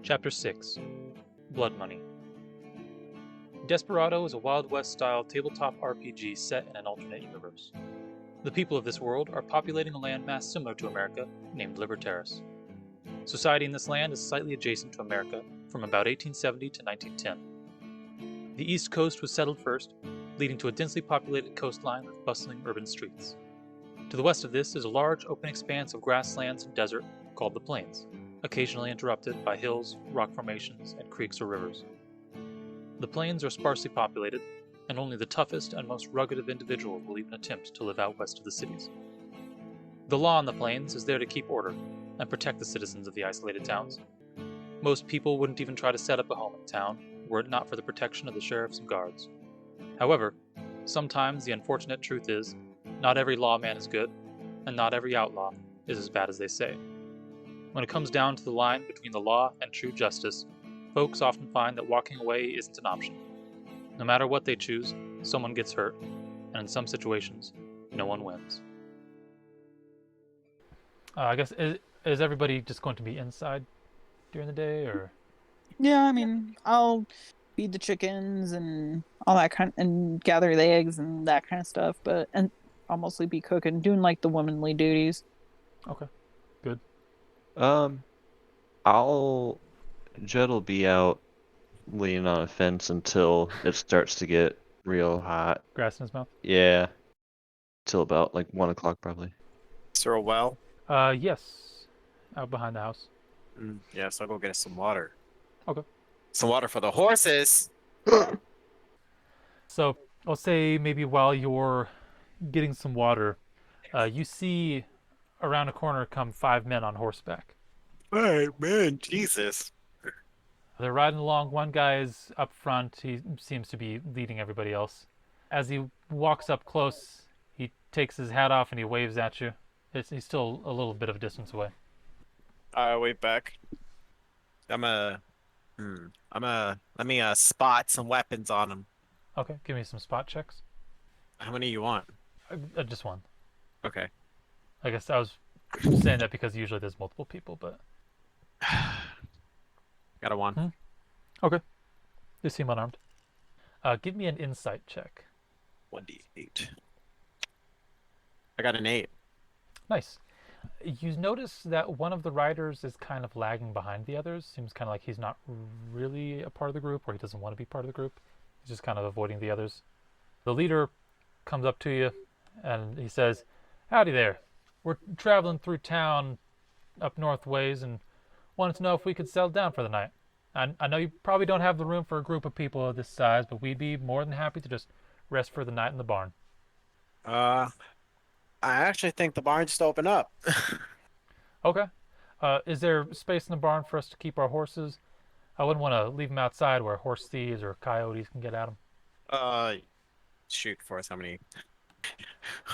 Chapter 6 Blood Money. Desperado is a Wild West-style tabletop RPG set in an alternate universe. The people of this world are populating a landmass similar to America, named Libertaris. Society in this land is slightly adjacent to America from about 1870 to 1910. The East Coast was settled first, leading to a densely populated coastline with bustling urban streets. To the west of this is a large open expanse of grasslands and desert called the Plains, occasionally interrupted by hills, rock formations, and creeks or rivers. The plains are sparsely populated, and only the toughest and most rugged of individuals will even attempt to live out west of the cities. The law on the plains is there to keep order and protect the citizens of the isolated towns. Most people wouldn't even try to set up a home in town were it not for the protection of the sheriffs and guards. However, sometimes the unfortunate truth is, not every lawman is good, and not every outlaw is as bad as they say. When it comes down to the line between the law and true justice, folks often find that walking away isn't an option. No matter what they choose, someone gets hurt, and in some situations, no one wins. I guess, is everybody just going to be inside during the day, or? Yeah, I mean, I'll feed the chickens and all that and gather the eggs and that kind of stuff, and I'll mostly be cooking, doing like the womanly duties. Okay, good. Jed'll be out leaning on a fence until it starts to get real hot. Grass in his mouth? Yeah. Till about like 1 o'clock probably. Is there a well? Yes. Out behind the house. Yes, I'll go get us some water. Okay. Some water for the horses! So, I'll say maybe while you're getting some water, you see around a corner come 5 men on horseback. 5 men? Jesus. They're riding along. One guy is up front. He seems to be leading everybody else. As he walks up close, he takes his hat off and he waves at you. He's still a little bit of a distance away. I wave back. Let me spot some weapons on him. Okay, give me some spot checks. How many you want? Just one. Okay. I guess I was saying that because usually there's multiple people, but... Got a 1. Okay. They seem unarmed. Give me an insight check. 1d8. I got an 8. Nice. You notice that one of the riders is kind of lagging behind the others. Seems kind of like he's not really a part of the group, or he doesn't want to be part of the group. He's just kind of avoiding the others. The leader comes up to you, and he says, "Howdy there. We're traveling through town up north ways, and wanted to know if we could settle down for the night. I know you probably don't have the room for a group of people of this size, but we'd be more than happy to just rest for the night in the barn." I actually think the barn just opened up. Okay. Is there space in the barn for us to keep our horses? I wouldn't want to leave them outside where horse thieves or coyotes can get at them. Shoot, Forrest, how many?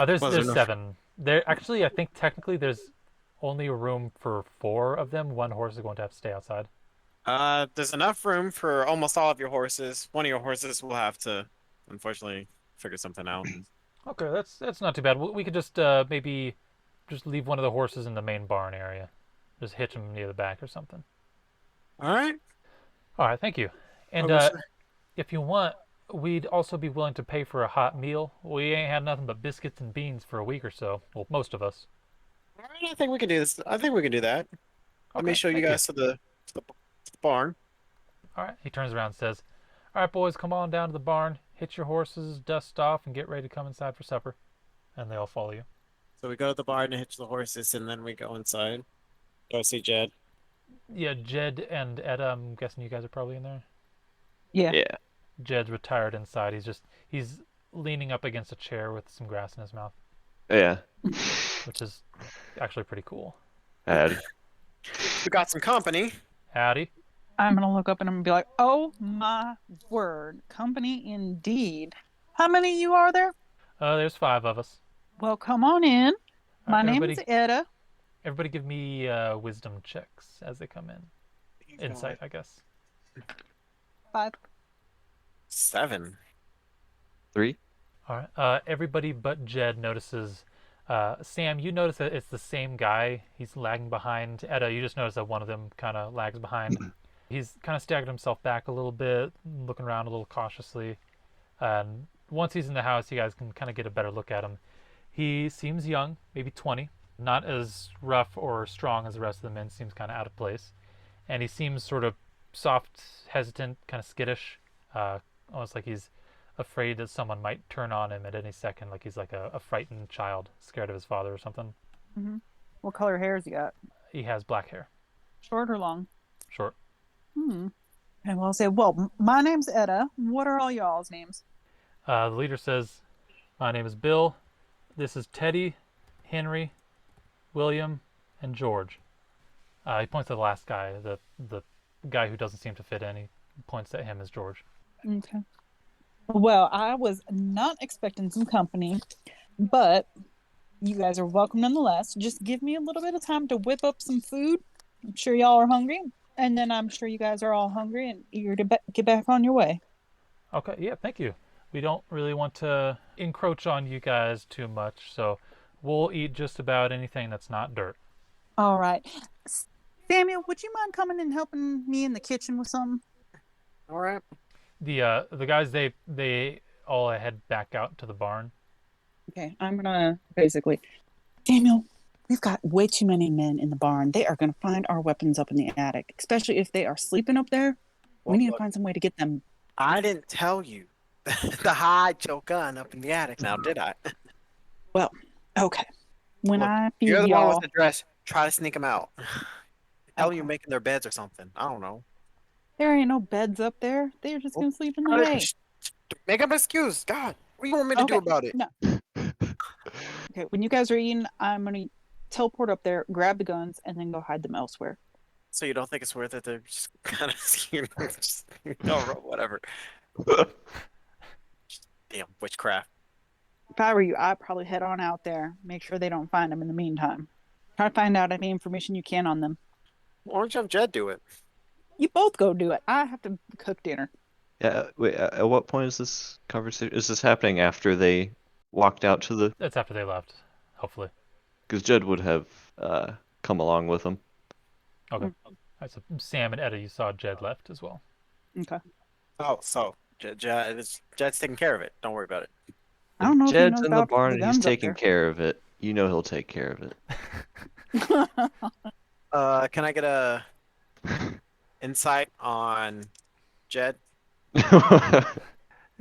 There's 7. There actually, I think technically there's only room for 4 of them. One horse is going to have to stay outside. There's enough room for almost all of your horses. One of your horses will have to, unfortunately, figure something out. Okay, that's not too bad. We could just maybe just leave one of the horses in the main barn area. Just hitch him near the back or something. All right. All right, thank you. And if you want, we'd also be willing to pay for a hot meal. We ain't had nothing but biscuits and beans for a week or so. Well, most of us. All right, I think we can do this. I think we can do that. Let me show you guys to the barn. All right. He turns around and says, "All right, boys, come on down to the barn. Hitch your horses, dust off, and get ready to come inside for supper." And they all follow you. So we go to the barn to hitch the horses, and then we go inside. Do I see Jed? Yeah, Jed and Etta, I'm guessing you guys are probably in there? Yeah. Yeah. Jed's retired inside. He's leaning up against a chair with some grass in his mouth. Yeah. Which is actually pretty cool. Howdy. We got some company. Howdy. I'm going to look up and I'm going to be like, oh my word, company indeed. How many of you are there? There's 5 of us. Well, come on in. My name is Etta. Everybody give me wisdom checks as they come in. Insight, I guess. 5. 7. 3. All right. Everybody but Jed notices. Sam, you notice that it's the same guy. He's lagging behind. Etta, you just notice that one of them kind of lags behind. He's kind of staggered himself back a little bit, looking around a little cautiously. And once he's in the house, you guys can kind of get a better look at him. He seems young, maybe 20, not as rough or strong as the rest of the men, seems kind of out of place. And he seems sort of soft, hesitant, kind of skittish, almost like he's afraid that someone might turn on him at any second, like he's like a frightened child, scared of his father or something. Mm-hmm. What color hair has he got? He has black hair. Short or long? Short. And I'll say, well, my name's Etta. What are all y'all's names? The leader says, my name is Bill. This is Teddy, Henry, William, and George. He points to the last guy, the guy who doesn't seem to fit in. He points at him as George. Okay. Well, I was not expecting some company, but you guys are welcome nonetheless. Just give me a little bit of time to whip up some food. I'm sure y'all are hungry, and then I'm sure you guys are all hungry and eager to get back on your way. Okay, yeah, thank you. We don't really want to encroach on you guys too much, so we'll eat just about anything that's not dirt. All right. Samuel, would you mind coming and helping me in the kitchen with something? All right. The guys, they all head back out to the barn. Okay, I'm gonna basically, Samuel, we've got way too many men in the barn. They are gonna find our weapons up in the attic, especially if they are sleeping up there. We need to find some way to get them. I didn't tell you to hide your gun up in the attic now, did I? Well, okay. When Look, I feed you're the one y'all, with the dress. Try to sneak them out. Tell Okay. you making their beds or something. I don't know. there ain't no beds up there. They're just gonna sleep in the hay. Make up an excuse. God, what do you want me to do Okay, about it? no. Okay, when you guys are eating, I'm gonna teleport up there, grab the guns, and then go hide them elsewhere. So you don't think it's worth it to just kind of, no, whatever. Damn, witchcraft. If I were you, I'd probably head on out there, make sure they don't find them in the meantime. Try to find out any information you can on them. Why don't you have Jed do it? You both go do it. I have to cook dinner. Yeah, wait, at what point is this conversation? Is this happening after they walked out to the... That's after they left, hopefully. Because Jed would have come along with them. Okay. All right, so Sam and Etta, you saw Jed left as well. Okay. Oh, so Jed's taking care of it. Don't worry about it. I don't know if he Jed's knows in the about barn the and he's guns up taking care of it. You know he'll take care of it. Can I get a insight on Jed?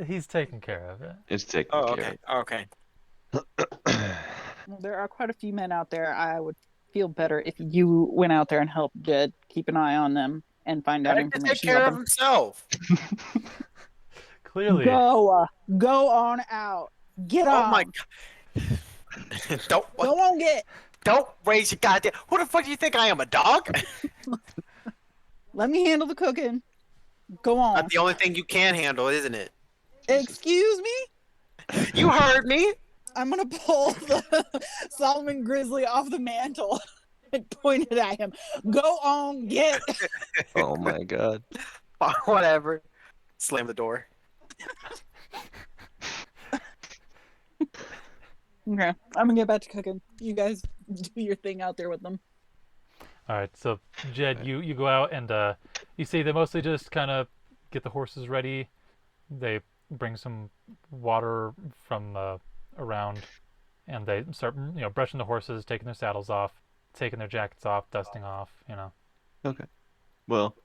He's taking care of it. It's taken Oh, care okay. Okay. Well, there are quite a few men out there. I would feel better if you went out there and helped Jed keep an eye on them and find out Let him take information care about of them. himself. Clearly. Go on out. Get on. Oh my god. Don't raise your goddamn. Who the fuck do you think I am, a dog? Let me handle the cooking. Go on. That's the only thing you can handle, isn't it? Excuse me? You heard me. I'm gonna pull the Solomon Grizzly off the mantle and point it at him. Go on, get. Oh my god. Whatever. Slam the door. Okay, I'm gonna get back to cooking. You guys do your thing out there with them. All right, so Jed, you go out and you see they mostly just kind of get the horses ready. They bring some water from around, and they start brushing the horses, taking their saddles off, taking their jackets off, dusting off. Okay. Well,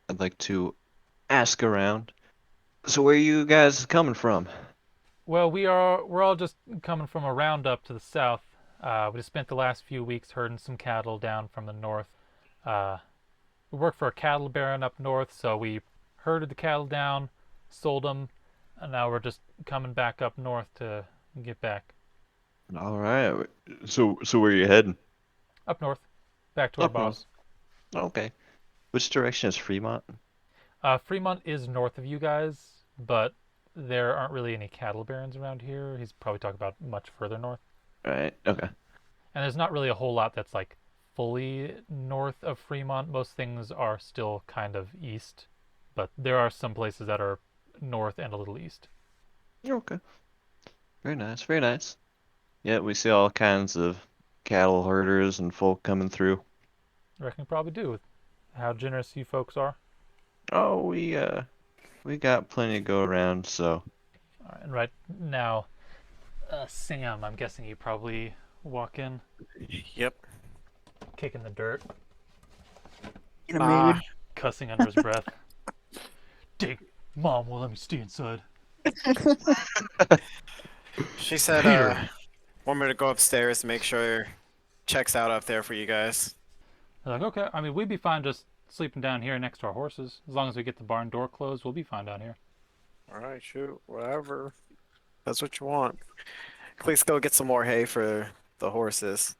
I'd like to ask around. So where are you guys coming from? Well, we're all just coming from a roundup to the south. We just spent the last few weeks herding some cattle down from the north. We work for a cattle baron up north, so we herded the cattle down, sold them, and now we're just coming back up north to get back. All right. So where are you heading? Up north, back to our Up north. boss. Okay. Which direction is Fremont? Fremont is north of you guys, but there aren't really any cattle barons around here. He's probably talking about much further north. Right. Okay. And there's not really a whole lot that's like fully north of Fremont. Most things are still kind of east, but there are some places that are north and a little east. Okay. Very nice. Very nice. Yeah, we see all kinds of cattle herders and folk coming through. I reckon you probably do with how generous you folks are. Oh, we got plenty to go around, so. All right, and right now, Sam, I'm guessing you probably walk in, Yep. kicking the dirt, In a Ah, mood. cussing under his breath. Dig, Mom will let me stay inside. she said, Peter. want me to go upstairs to make sure checks out up there for you guys. They're like, okay. I mean, we'd be fine just sleeping down here next to our horses. As long as we get the barn door closed, we'll be fine down here. All right, shoot, whatever. That's what you want. Please go get some more hay for the horses.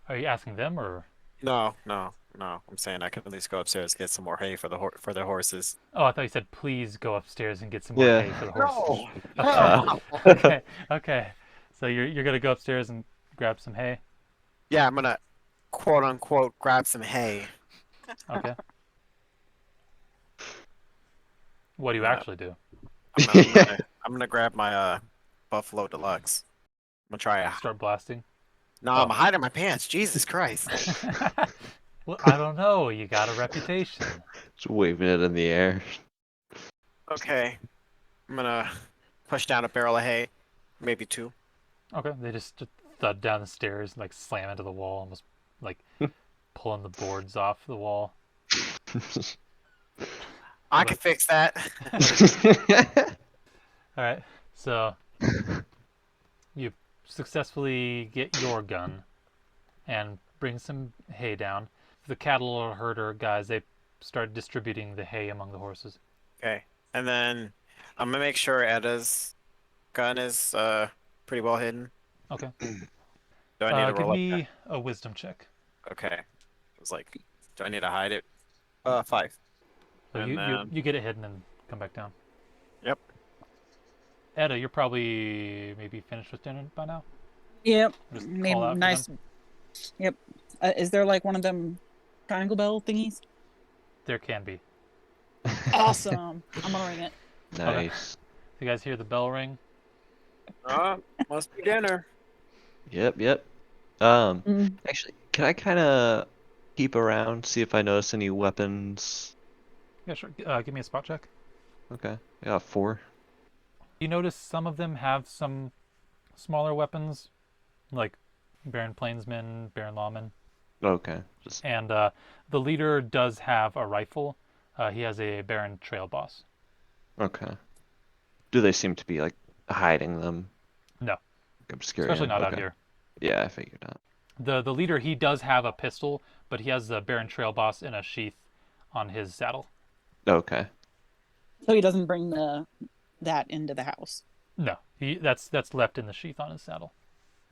Are you asking them or? No, no, no. I'm saying I can at least go upstairs and get some more hay for the horses. Oh, I thought you said please go upstairs and get some more Yeah. hay for the horses. No. Uh, Okay, okay. So you're gonna go upstairs and grab some hay. Yeah, I'm gonna quote unquote grab some hay. Okay. What do you Yeah. actually do? I'm gonna grab my Buffalo Deluxe. I'm gonna try it. Start blasting. No, Oh. I'm hiding my pants. Jesus Christ. Well, I don't know. You got a reputation. Just waving it in the air. Okay. I'm gonna push down a barrel of hay. Maybe two. Okay, they just thud down the stairs, like slam into the wall, almost like pulling the boards off the wall. I can fix that. All right, so you successfully get your gun and bring some hay down. The cattle herder guys, they start distributing the hay among the horses. Okay. And then I'm gonna make sure Etta's gun is pretty well hidden. Okay. Do I need to Give roll up? me a wisdom check. Okay. I was like, do I need to hide it? 5. So And then- you get it hidden and come back down. Yep. Etta, you're probably maybe finished with dinner by now. Yep. Just Maybe call out for nice. them. Yep. Is there like one of them triangle bell thingies? There can be. Awesome. I'm gonna ring it. Nice. You guys hear the bell ring? Must be dinner. Yep, yep. Mm. Actually, can I kind of peep around, see if I notice any weapons? Yeah, sure. Give me a spot check. Okay, I got 4. You notice some of them have some smaller weapons, like Baron Plainsman, Baron Lawman, Okay, just and the leader does have a rifle. He has a Baron Trail Boss. okay. Do they seem to be like hiding them? No. Obscure. Especially not out Okay. here. Yeah, I figured out. The leader, he does have a pistol, but he has the Baron Trail Boss in a sheath on his saddle. Okay. So he doesn't bring that into the house. No, that's left in the sheath on his saddle.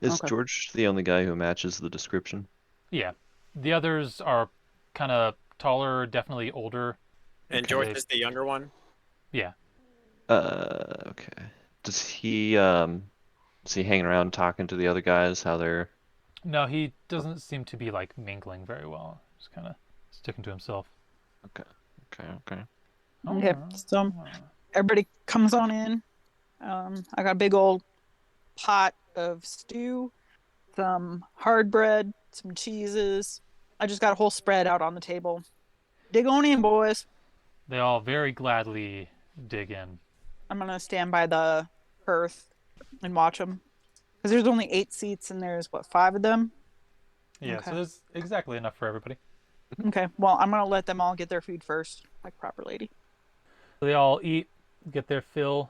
Is Okay. George the only guy who matches the description? Yeah, the others are kind of taller, definitely older. And Okay. George is the younger one. Yeah, Okay. Does he is he hanging around talking to the other guys how they're no, he doesn't seem to be like mingling very well. Just kind of sticking to himself. okay. Okay. Oh. So everybody comes on in. I got a big old pot of stew, some hard bread, some cheeses. I just got a whole spread out on the table. Dig on in, boys. They all very gladly dig in. I'm gonna stand by the hearth and watch them. Because there's only 8 seats and there's, what, 5 of them? Yeah, Okay. so there's exactly enough for everybody. Okay, well, I'm gonna let them all get their food first, like proper lady. So they all eat, get their fill,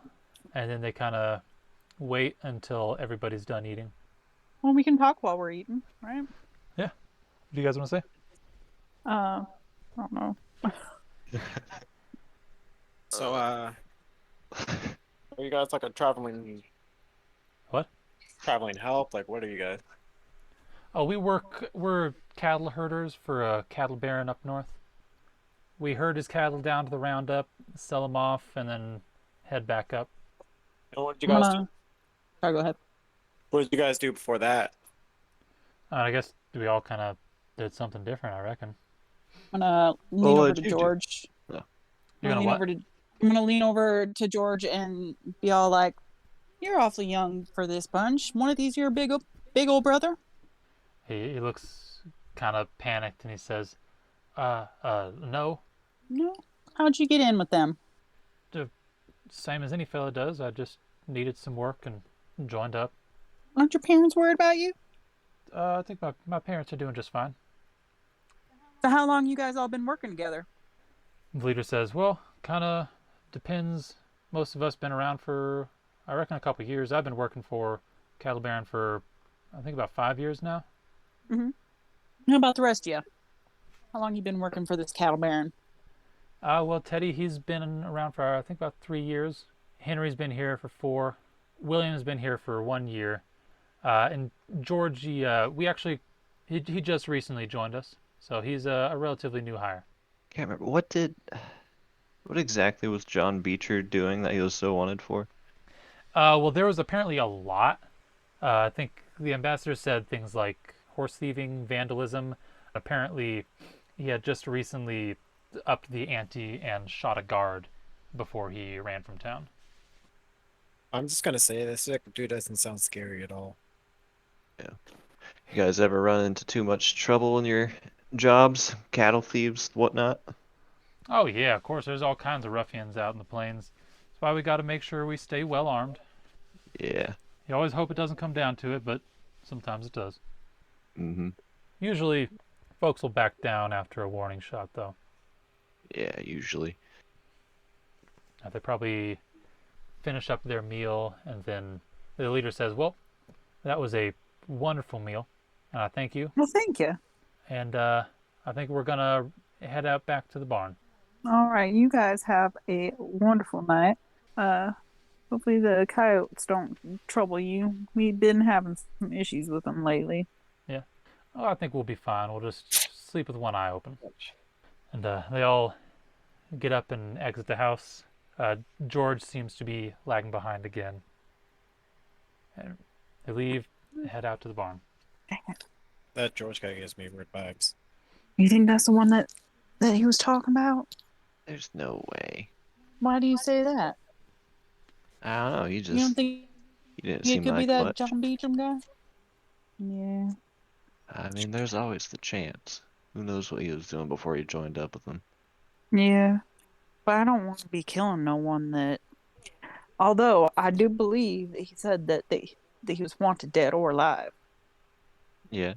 and then they kind of wait until everybody's done eating. Well, we can talk while we're eating, right? What do you guys want to say? I don't know. So, are you guys like a traveling? What? Traveling help? Like, what are you guys? Oh, we're cattle herders for a cattle baron up north. We herd his cattle down to the roundup, sell them off, and then head back up. And what did you guys do? Sorry, go ahead. What did you guys do before that? I guess we all kind of did something different, I reckon. I'm gonna lean Well, over what'd to you do? George. You're gonna what? I'm gonna lean over to George and be all like, "You're awfully young for this bunch. One of these your big old brother?" He looks kind of panicked and he says, no. No. How'd you get in with them? Same as any fella does. I just needed some work and joined up. Aren't your parents worried about you? I think my parents are doing just fine. So how long you guys all been working together? The leader says, well, kind of depends. Most of us been around for, I reckon, a couple years. I've been working for Cattle Baron for, I think, about 5 years now. Mm-hmm. How about the rest of you? How long you been working for this cattle baron? Well, Teddy, he's been around for, I think, about 3 years. Henry's been here for 4. William's been here for 1 year. And George, he just recently joined us. So he's a relatively new hire. Can't remember. What exactly was John Beecher doing that he was so wanted for? Well, there was apparently a lot. I think the ambassador said things like horse thieving, vandalism. Apparently, he had just recently upped the ante and shot a guard before he ran from town. I'm just gonna say this dude doesn't sound scary at all. You guys ever run into too much trouble in your jobs? Cattle thieves, whatnot? Oh yeah, of course. There's all kinds of ruffians out in the plains. That's why we got to make sure we stay well armed. Yeah. You always hope it doesn't come down to it, but sometimes it does. Mm-hmm. Usually, folks will back down after a warning shot, though. Yeah, usually. They probably finish up their meal, and then the leader says, well, that was a wonderful meal, and I thank you. Well, thank you. And I think we're going to head out back to the barn. All right, you guys have a wonderful night. Hopefully the coyotes don't trouble you. We've been having some issues with them lately. Yeah. Oh, I think we'll be fine. We'll just sleep with one eye open. And they all get up and exit the house. George seems to be lagging behind again. And they leave, head out to the barn. That George guy gives me weird vibes. You think that's the one that he was talking about? There's no way. Why do you say that? I don't know. You You don't think didn't it seem could be like that much. John Beecher guy? Yeah. I mean, there's always the chance. Who knows what he was doing before he joined up with them? Yeah. But I don't want to be killing no one that. Although I do believe that he said that he was wanted dead or alive. Yeah.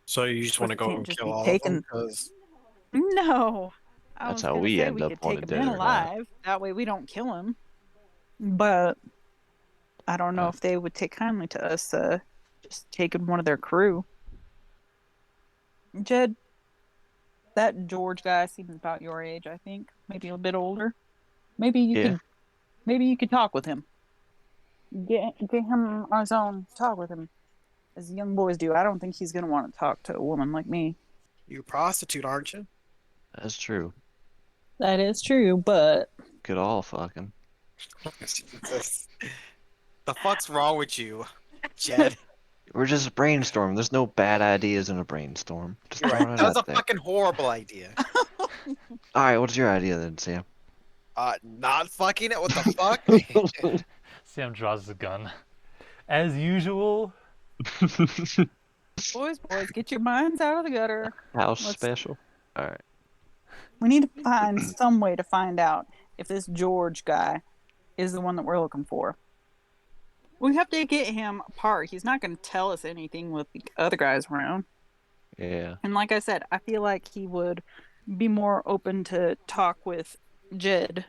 So you just want to go and kill all of them? Because no. That's how we end up wanted dead or alive. That way we don't kill him. But I don't know if they would take kindly to us just taking one of their crew. Jed, that George guy seems about your age, I think. Maybe a bit older. Maybe you could talk with him. Get him on his own. Talk with him. As young boys do. I don't think he's gonna want to talk to a woman like me. you're a prostitute, aren't you? That's true. That is true, but Could all fucking. Jesus. The fuck's wrong with you, Jed? We're just brainstorming. There's no bad ideas in a brainstorm. Just You're throwing right. it That was out a there. fucking horrible idea. All right, what's your idea then, Sam? Not fucking it. What the fuck? Sam draws the gun. As usual. boys, get your minds out of the gutter. House special. All right. We need to find some way to find out if this George guy is the one that we're looking for. We have to get him apart. He's not going to tell us anything with the other guys around. Yeah. And like I said, I feel like he would be more open to talk with Jed.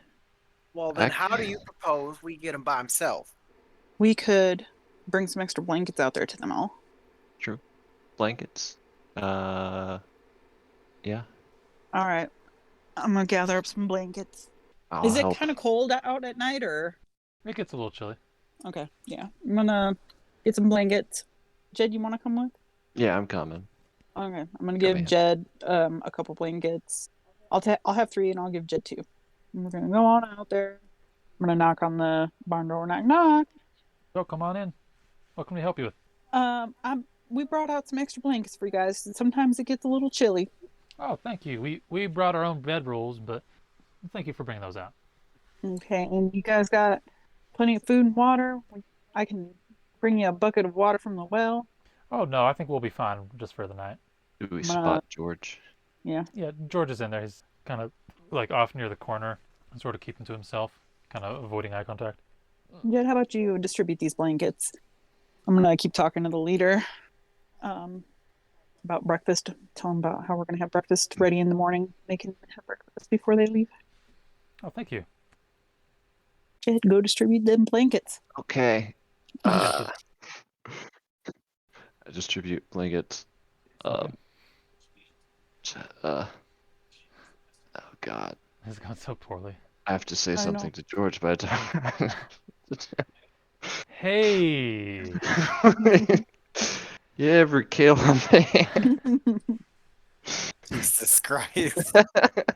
Well, then how do you propose we get him by himself? We could bring some extra blankets out there to them all. True. Blankets. Yeah. All right. I'm going to gather up some blankets. I'll Is it help. kind of cold out at night or? It gets a little chilly. Okay, yeah. I'm going to get some blankets. Jed, you want to come with? Yeah, I'm coming. Okay, I'm going to give Jed a couple blankets. I'll have 3 and I'll give Jed 2. And we're going to go on out there. I'm going to knock on the barn door. Knock, knock. So come on in. What can we help you with? We brought out some extra blankets for you guys. Sometimes it gets a little chilly. Oh, thank you. We brought our own bedrolls, but thank you for bringing those out. Okay, and you guys got plenty of food and water? I can bring you a bucket of water from the well. Oh, no, I think we'll be fine just for the night. Did we spot George? Yeah. Yeah, George is in there. He's kind of like off near the corner and sort of keeping to himself, kind of avoiding eye contact. Jed, how about you distribute these blankets? I'm gonna keep talking to the leader about breakfast. Tell him about how we're gonna have breakfast ready in the morning. They can have breakfast before they leave. Oh, thank you. Jed, go distribute them blankets. Okay. Yes, I distribute blankets. okay. Oh God. This is going so poorly. I have to say I something know. to George, but Hey! you ever kill a man? Jesus Christ.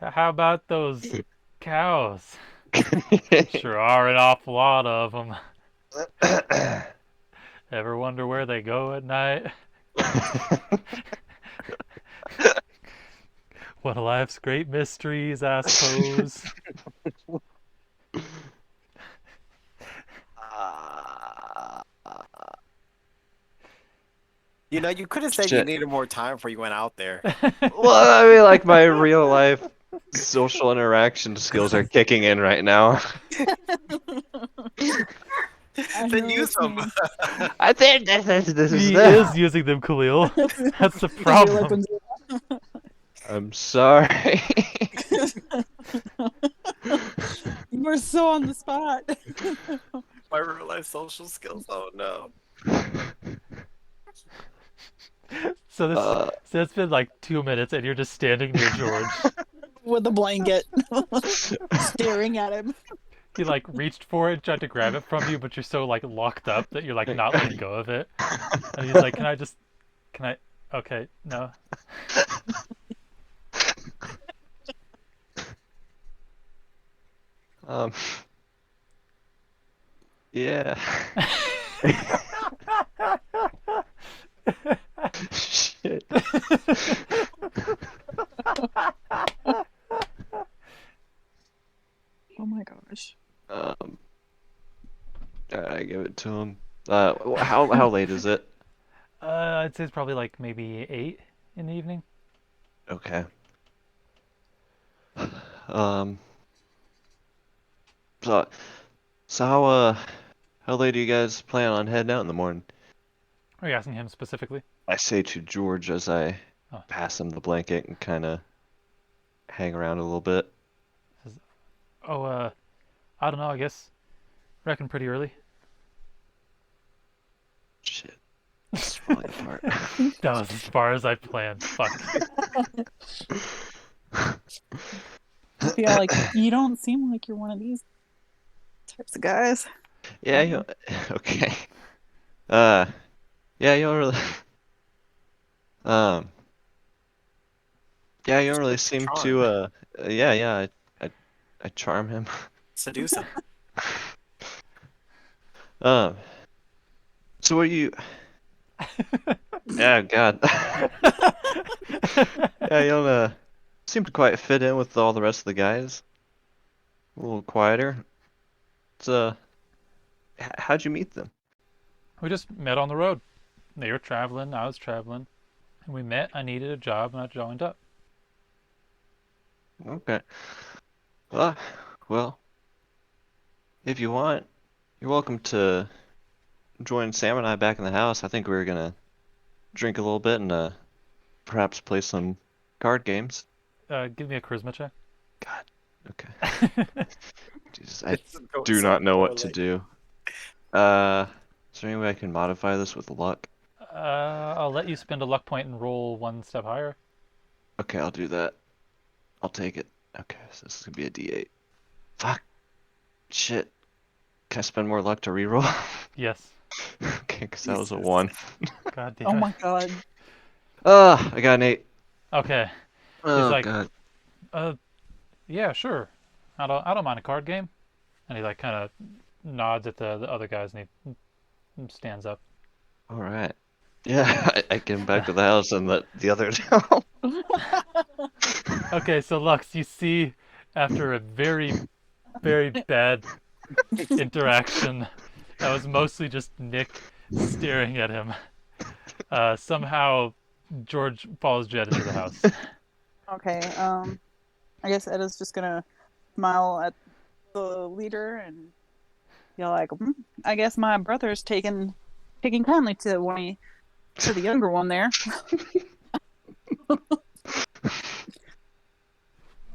How about those cows? Sure are an awful lot of them. Ever wonder where they go at night? One of life's great mysteries, I suppose. You know, you could have said you Shit. needed more time before you went out there. Well, I mean, like my real life social interaction skills are kicking in right now. I Then know use what you them. mean. I think this is He them. is using them, Khalil. That's the You're like problem. when- I'm sorry. You were so on the spot. My real life social skills. Oh no. So this, Uh, so it's been like 2 minutes, and you're just standing near George. With a blanket, staring at him. He like reached for it, tried to grab it from you, but you're so like locked up that you're like not letting go of it. And he's like, can I, okay, no. um. Yeah. Shit. Oh my gosh. I give it to him. How late is it? I'd say it's probably like maybe 8 in the evening. Okay. Um. So, how late do you guys plan on heading out in the morning? Are you asking him specifically? I say to George as I Oh. pass him the blanket and kind of hang around a little bit. Oh, I don't know, I guess. Reckon pretty early. Shit. It's falling apart. That was as far as I planned. Fuck. I feel like you don't seem like you're one of these types of guys. Yeah, you okay. Yeah, you don't really um yeah, you don't really seem Charm. to yeah, I charm him. Seduce him. So what are you Yeah, God. Yeah, you don't seem to quite fit in with all the rest of the guys. A little quieter. It's how'd you meet them? We just met on the road. They were traveling, I was traveling. And we met, I needed a job, and I joined up. Okay. Well, if you want, you're welcome to join Sam and I back in the house. I think we were gonna drink a little bit and perhaps play some card games. Give me a charisma check. God. Okay. Jesus, I It's going do so not know what to poorly. do. Is there any way I can modify this with luck? I'll let you spend a luck point and roll 1 step higher. Okay, I'll do that. I'll take it. Okay, so this is gonna be a D8. Fuck. Shit. Can I spend more luck to reroll? Yes. Okay, because that was a Jesus. 1. God damn Oh it. my god. I got an 8. Okay. Oh like- God. Yeah, sure. I don't mind a card game. And he like kind of nods at the other guys and he stands up. All right. Yeah, I get him back to the house and let the others know. Okay, so Lux, you see after a very, very bad interaction that was mostly just Nick staring at him. Somehow George follows Jed into the house. Okay, I guess Etta's just gonna smile at the leader and be like, I guess my brother's taking kindly to the younger one there.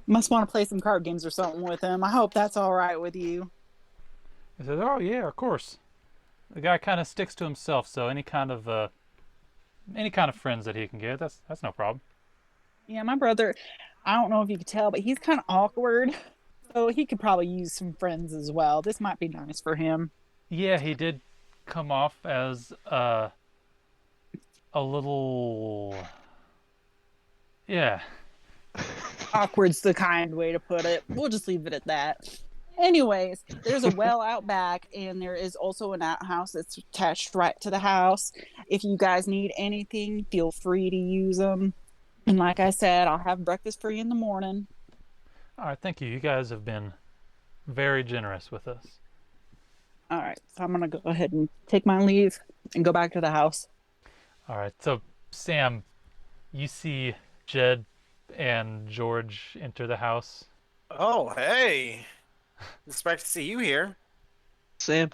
Must want to play some card games or something with him. I hope that's all right with you. He says, "Oh yeah, of course." The guy kind of sticks to himself, so any kind of friends that he can get, that's no problem. Yeah, my brother, I don't know if you could tell, but he's kind of awkward. So he could probably use some friends as well. This might be nice for him. Yeah, he did come off as a little, yeah. Awkward's the kind way to put it. We'll just leave it at that. Anyways, there's a well out back, and there is also an outhouse that's attached right to the house. If you guys need anything, feel free to use them. And like I said, I'll have breakfast for you in the morning. All right, thank you. You guys have been very generous with us. All right, so I'm going to go ahead and take my leave and go back to the house. All right, so Sam, you see Jed and George enter the house. Oh, hey. Expect to see you here. Sam,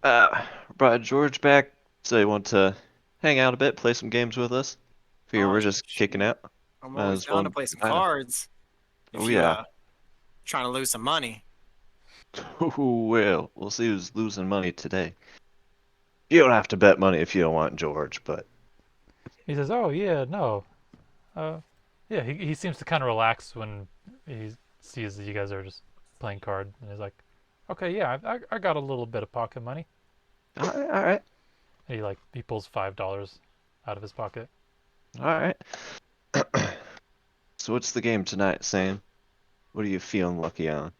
brought George back, so he want to hang out a bit, play some games with us. Figure we're just kicking out. I'm always down to play some cards. If you trying to lose some money. Well, we'll see who's losing money today. You don't have to bet money if you don't want, George, but... He says, "Oh yeah, no, yeah." He seems to kind of relax when he sees that you guys are just playing card, and he's like, "Okay, yeah, I got a little bit of pocket money." All right. And he pulls $5 out of his pocket. All right. So what's the game tonight, Sam? What are you feeling lucky on?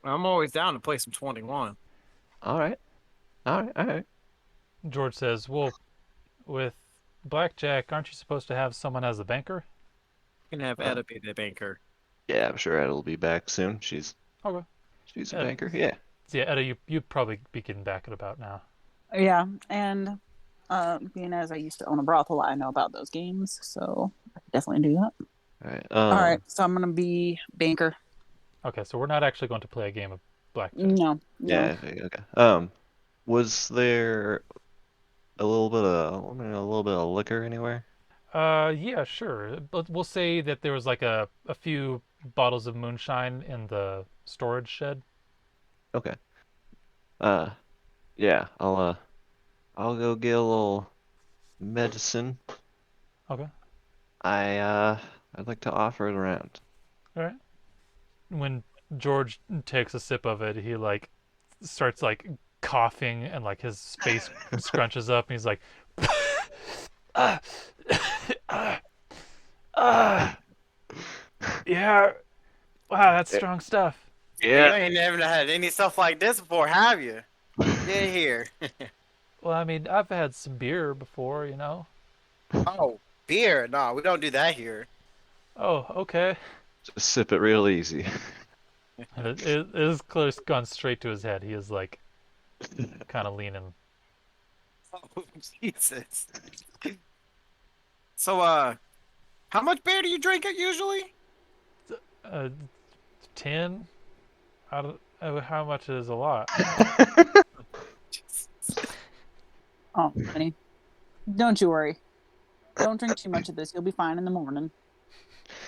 I'm always down to play some 21. All right. George says, "Well, with blackjack, aren't you supposed to have someone as a banker?" You can have Etta be the banker. Yeah, I'm sure Etta will be back soon. She's Okay. a banker, yeah. So yeah, Etta, you'd probably be getting back at about now. Yeah, and being as I used to own a brothel, I know about those games, so I could definitely do that. All right. All right, so I'm gonna be banker. Okay, so we're not actually going to play a game of blackjack. No. Yeah. Okay. Was there a little bit of liquor anywhere? Yeah, sure. But we'll say that there was like a few bottles of moonshine in the storage shed. Okay. Yeah. I'll go get a little medicine. Okay. I'd like to offer it around. All right. When George takes a sip of it, he starts coughing and his face scrunches up and he's like, yeah. Wow, that's strong stuff. Yeah. You ain't never had any stuff like this before, have you? Get here. Well, I mean, I've had some beer before, you know. Oh, beer? No, we don't do that here. Oh, okay. Just sip it real easy. It is close, gone straight to his head. He is kind of leaning. Oh, Jesus. So, how much beer do you drink usually? 10. How much is a lot? Oh, honey, don't you worry. Don't drink too much of this. You'll be fine in the morning.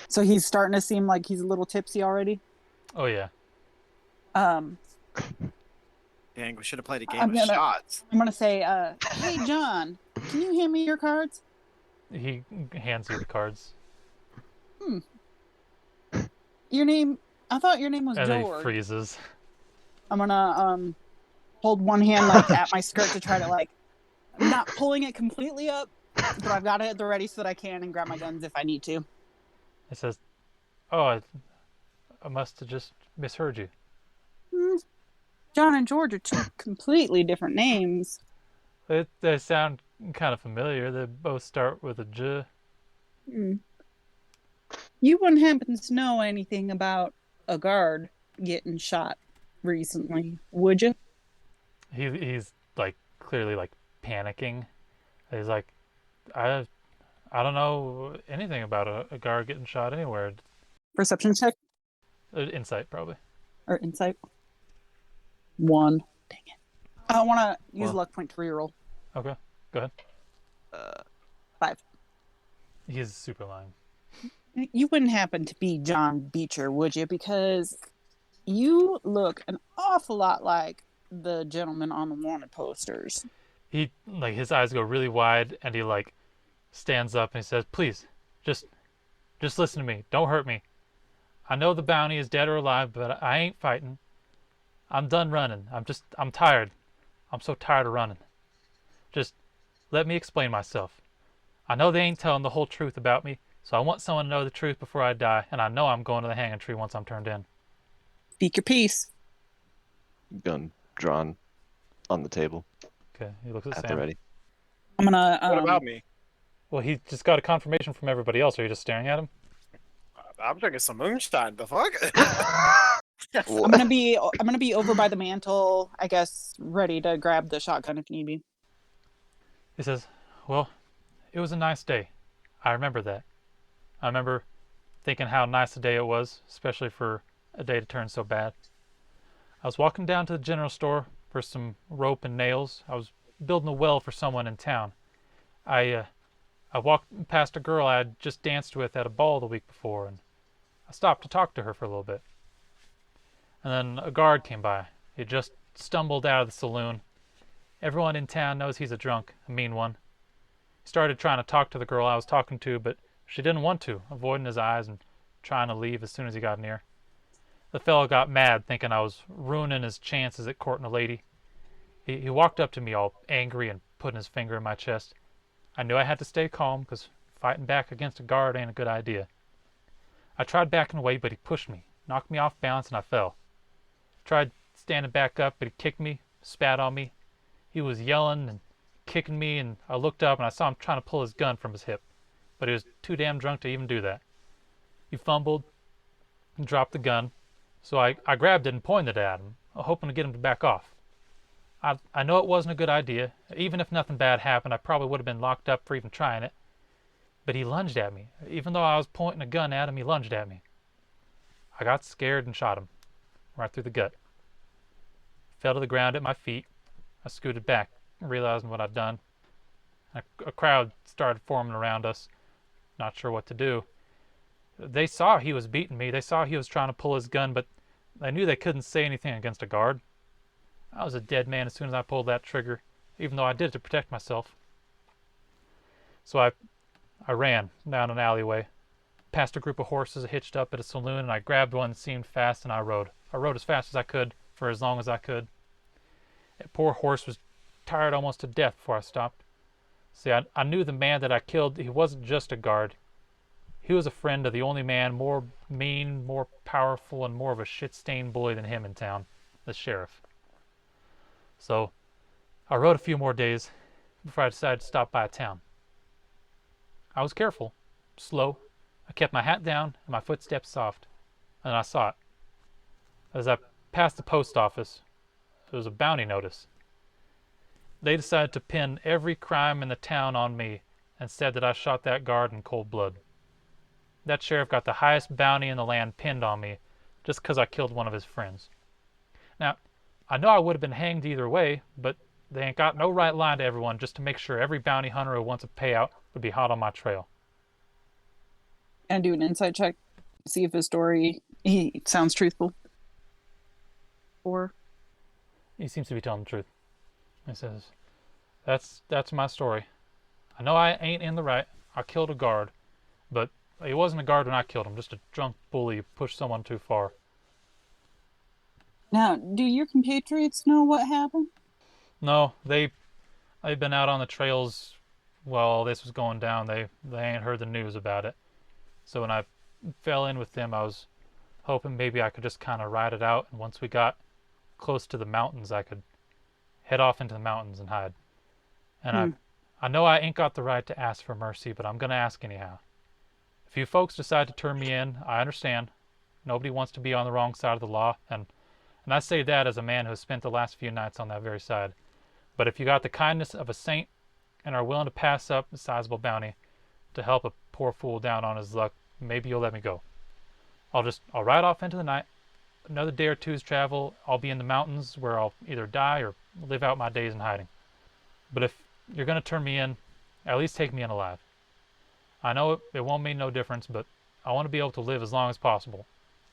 So he's starting to seem like he's a little tipsy already. Oh yeah. Dang, we should have played a game of shots. I'm gonna say, hey John, can you hand me your cards? He hands you the cards. Your name? I thought your name was and George. And he freezes. I'm gonna hold one hand at my skirt to try to I'm not pulling it completely up, but I've got it at the ready so that I can and grab my guns if I need to. It says, "Oh, I must have just misheard you." John and George are two completely different names. They sound kind of familiar. They both start with a J. You wouldn't happen to know anything about a guard getting shot recently, would you? He's clearly panicking. He's like, I don't know anything about a guard getting shot anywhere. Perception check. Insight, probably. Or insight? 1. Dang it. I want to use Well- luck point to reroll. Okay, go ahead. 5. He's super lying. You wouldn't happen to be John Beecher, would you? Because you look an awful lot like the gentleman on the wanted posters. He, like, his eyes go really wide, and he, like, stands up and he says, "Please, just listen to me. Don't hurt me. I know the bounty is dead or alive, but I ain't fighting. I'm done running. I'm tired. I'm so tired of running. Just let me explain myself. I know they ain't telling the whole truth about me, so I want someone to know the truth before I die, and I know I'm going to the hanging tree once I'm turned in." Speak your piece. Gun drawn on the table Okay, he looks at at the Sam. ready. I'm gonna. What about me? Well, he just got a confirmation from everybody else. Are you just staring at him? I'm drinking some moonshine. The fuck? I'm gonna be over by the mantle, I guess, ready to grab the shotgun if need be. He says, "Well, it was a nice day. I remember that. I remember thinking how nice a day it was, especially for a day to turn so bad. I was walking down to the general store for some rope and nails. I was building a well for someone in town. I walked past a girl I had just danced with at a ball the week before, and I stopped to talk to her for a little bit. And then a guard came by. He had just stumbled out of the saloon. Everyone in town knows he's a drunk, a mean one. He started trying to talk to the girl I was talking to, but she didn't want to, avoiding his eyes and trying to leave as soon as he got near. The fellow got mad, thinking I was ruining his chances at courting a lady. He walked up to me all angry and putting his finger in my chest. I knew I had to stay calm, because fighting back against a guard ain't a good idea. I tried backing away, but he pushed me, knocked me off balance, and I fell. Tried standing back up, but he kicked me, spat on me. He was yelling and kicking me, and I looked up and I saw him trying to pull his gun from his hip, but he was too damn drunk to even do that. He fumbled and dropped the gun, so I grabbed it and pointed it at him, hoping to get him to back off. I know it wasn't a good idea. Even if nothing bad happened, I probably would have been locked up for even trying it. But he lunged at me. Even though I was pointing a gun at him, he lunged at me. I got scared and shot him, right through the gut. Fell to the ground at my feet. I scooted back, realizing what I'd done. A crowd started forming around us, not sure what to do. They saw he was beating me. They saw he was trying to pull his gun, but they knew they couldn't say anything against a guard. I was a dead man as soon as I pulled that trigger, even though I did it to protect myself. So I ran down an alleyway, past a group of horses hitched up at a saloon, and I grabbed one that seemed fast, and I rode. I rode as fast as I could for as long as I could. That poor horse was tired almost to death before I stopped. See, I knew the man that I killed, he wasn't just a guard. He was a friend of the only man more mean, more powerful, and more of a shit-stained bully than him in town, the sheriff. So I rode a few more days before I decided to stop by a town. I was careful, slow. I kept my hat down and my footsteps soft, and I saw it. As I passed the post office, there was a bounty notice. They decided to pin every crime in the town on me and said that I shot that guard in cold blood. That sheriff got the highest bounty in the land pinned on me just because I killed one of his friends. Now, I know I would have been hanged either way, but they ain't got no right line to everyone just to make sure every bounty hunter who wants a payout would be hot on my trail. And do an insight check, see if his story he sounds truthful. Or He seems to be telling the truth. He says, that's my story. I know I ain't in the right. I killed a guard, but he wasn't a guard when I killed him, just a drunk bully who pushed someone too far. now, do your compatriots know what happened? No, they've been out on the trails while all this was going down. They ain't heard the news about it. So when I fell in with them, I was hoping maybe I could just kind of ride it out, and once we got close to the mountains, I could head off into the mountains and hide. And I know I ain't got the right to ask for mercy, but I'm gonna ask anyhow. If you folks decide to turn me in, I understand. Nobody wants to be on the wrong side of the law, and I say that as a man who has spent the last few nights on that very side. But if you got the kindness of a saint and are willing to pass up a sizable bounty to help a poor fool down on his luck, maybe you'll let me go. I'll ride off into the night. Another day or two's travel, I'll be in the mountains where I'll either die or live out my days in hiding. But if you're gonna turn me in, at least take me in alive. I know it won't mean no difference, but I want to be able to live as long as possible.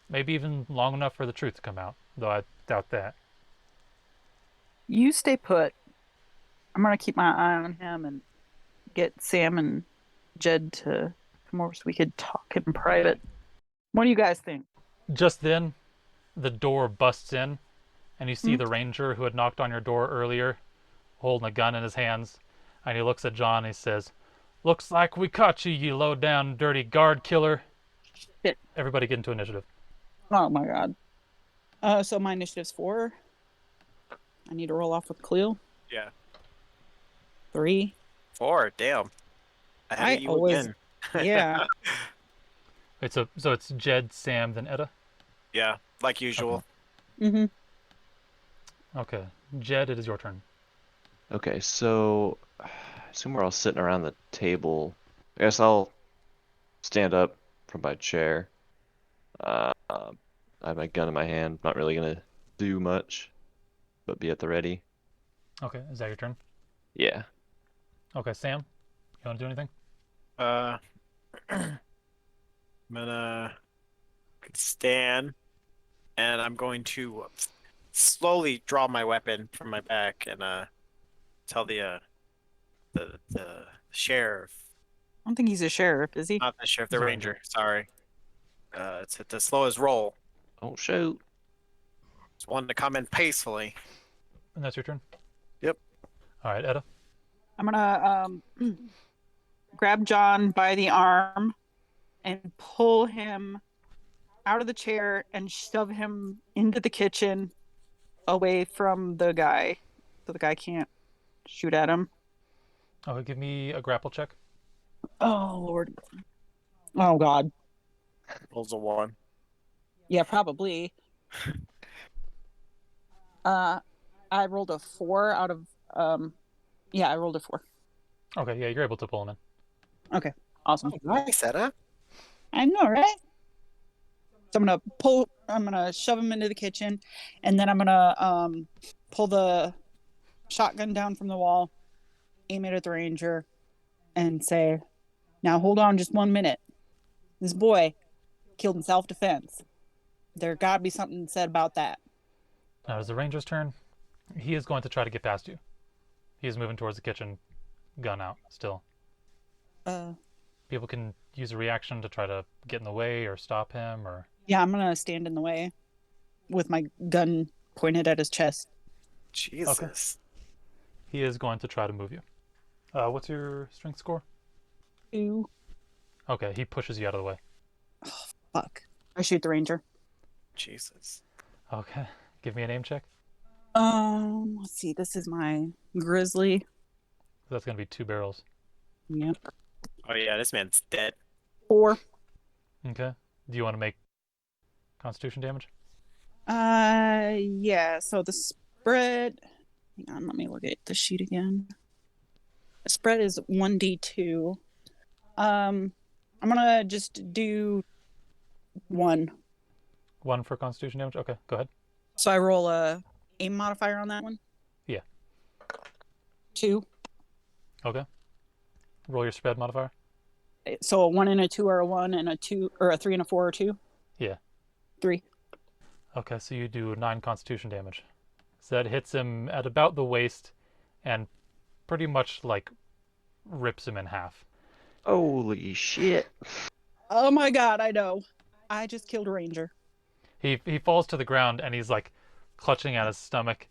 Maybe even long enough for the truth to come out, though I doubt that. You stay put. I'm gonna keep my eye on him and get Sam and Jed to come over so we could talk in private. What do you guys think? Just then, the door busts in, and you see the ranger who had knocked on your door earlier, holding a gun in his hands, and he looks at John and he says, "Looks like we caught you, you low-down, dirty guard killer." Shit. Everybody get into initiative. Oh my god. So my initiative's 4. I need to roll off with Khalil. Yeah. 3. 4. Damn. I you always- again. Yeah. So it's Jed, Sam, then Etta? Yeah, like usual. Mm-hmm. Okay. Jed, it is your turn. Okay, so I assume we're all sitting around the table. I guess I'll stand up from my chair. I have my gun in my hand. Not really gonna do much, but be at the ready. Okay, is that your turn? Yeah. Okay, Sam, you want to do anything? I'm gonna stand, and I'm going to slowly draw my weapon from my back and tell the sheriff, I don't think he's a sheriff, is he? not the sheriff, the He's a ranger. ranger. Sorry. To slow his roll. Don't shoot. Just wanted to come in peacefully. And that's your turn? Yep. All right, Etta. I'm gonna grab John by the arm and pull him out of the chair and shove him into the kitchen away from the guy so the guy can't shoot at him. Okay, give me a grapple check. Oh Lord. Oh God. Rolls a 1. Yeah, probably. I rolled a 4 out of yeah, I rolled a 4. Okay, yeah, you're able to pull him in. Okay, awesome. Oh, nice, Etta. I know, right? So I'm gonna shove him into the kitchen, and then I'm gonna pull the shotgun down from the wall, aim it at the ranger, and say, "Now hold on just 1 minute. This boy killed in self-defense. There gotta be something said about that." Now it's the ranger's turn. He is going to try to get past you. He is moving towards the kitchen, gun out still. People can use a reaction to try to get in the way or stop him, or... Yeah, I'm gonna stand in the way with my gun pointed at his chest. Jesus. He is going to try to move you. What's your strength score? 2. Okay, he pushes you out of the way. Fuck. I shoot the ranger. Jesus. Okay, give me a name check. Let's see. This is my grizzly. That's going to be 2 barrels. Yep. Oh yeah, this man's dead. 4. Okay. Do you want to make constitution damage? Yeah. So the spread. Hang on, let me look at the sheet again. The spread is 1d2. I'm gonna just do 1. 1 for constitution damage? Okay, go ahead. So I roll a aim modifier on that one. Yeah. 2. Okay. Roll your spread modifier. So a 1 and a 2 are a 1, and a 2 or a 3 and a 4 are 2. Yeah. 3. Okay, so you do 9 constitution damage. So that hits him at about the waist and pretty much like rips him in half. Holy shit. Oh my god, I know. I just killed a ranger. He falls to the ground and he's like clutching at his stomach.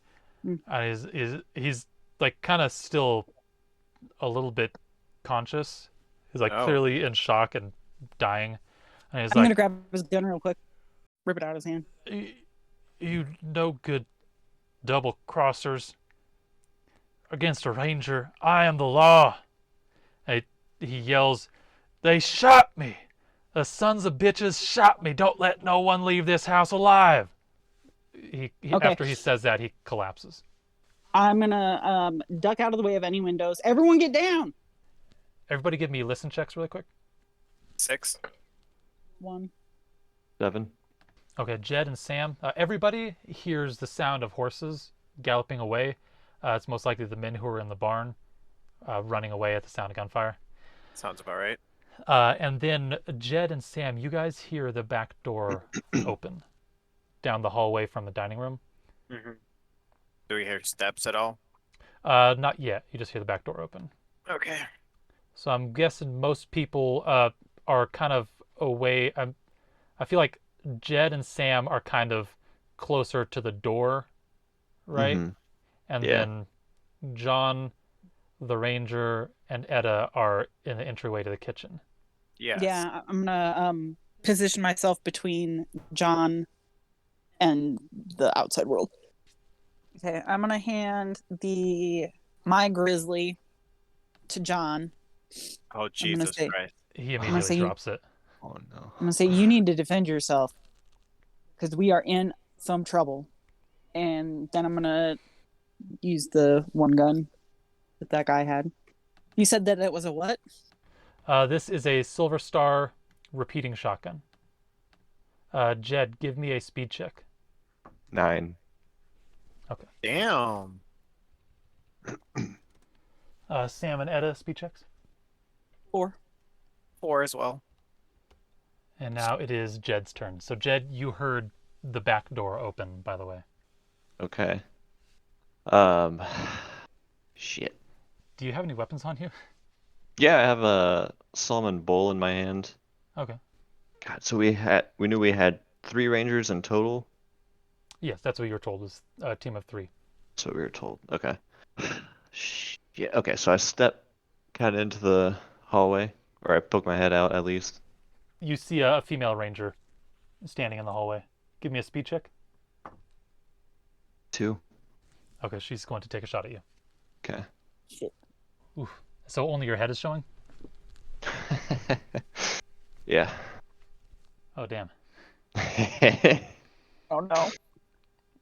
Mm. And he's like kind of still a little bit conscious. He's like clearly in shock and dying. And he's I'm like, gonna grab his gun real quick, rip it out of his hand. You no good double crossers. Against a ranger, I am the law. And he yells, "They shot me! The sons of bitches shot me! Don't let no one leave this house alive!" Okay. After he says that, he collapses. I'm gonna duck out of the way of any windows. Everyone get down! Everybody give me listen checks really quick. 6. 1. 7. Okay, Jed and Sam. Everybody hears the sound of horses galloping away. It's most likely the men who are in the barn running away at the sound of gunfire. Sounds about right. And then Jed and Sam, you guys hear the back door open down the hallway from the dining room. Mm-hmm. Do we hear steps at all? Not yet. You just hear the back door open. Okay. So I'm guessing most people are kind of away. I feel like Jed and Sam are kind of closer to the door, right? Mhm. And Yeah. then John, the ranger, and Etta are in the entryway to the kitchen. Yes. Yeah, I'm gonna position myself between John and the outside world. Okay, I'm gonna hand my grizzly to John. Oh, gonna Jesus say- Christ. He say immediately you- drops it. Oh no. I'm gonna say you need to defend yourself because we are in some trouble. And then I'm gonna use the one gun that guy had. You said that it was a what? This is a Silver Star repeating shotgun. Jed, give me a speed check. 9. Damn. Sam and Etta, speed checks. 4. 4 as well. And now it is Jed's turn. So Jed, you heard the back door open, by the way. Okay. Shit. Do you have any weapons on you? Yeah, I have a salmon bowl in my hand. Okay. God, so we knew we had 3 rangers in total. Yes, that's what you were told, was a team of 3. That's what we were told. Okay. Shit. Okay, so I step kind of into the hallway, or I poke my head out at least. You see a female ranger standing in the hallway. Give me a speed check. 2. Okay, she's going to take a shot at you. Okay. Shit. Oof. So only your head is showing? Yeah. Oh, damn. Oh no.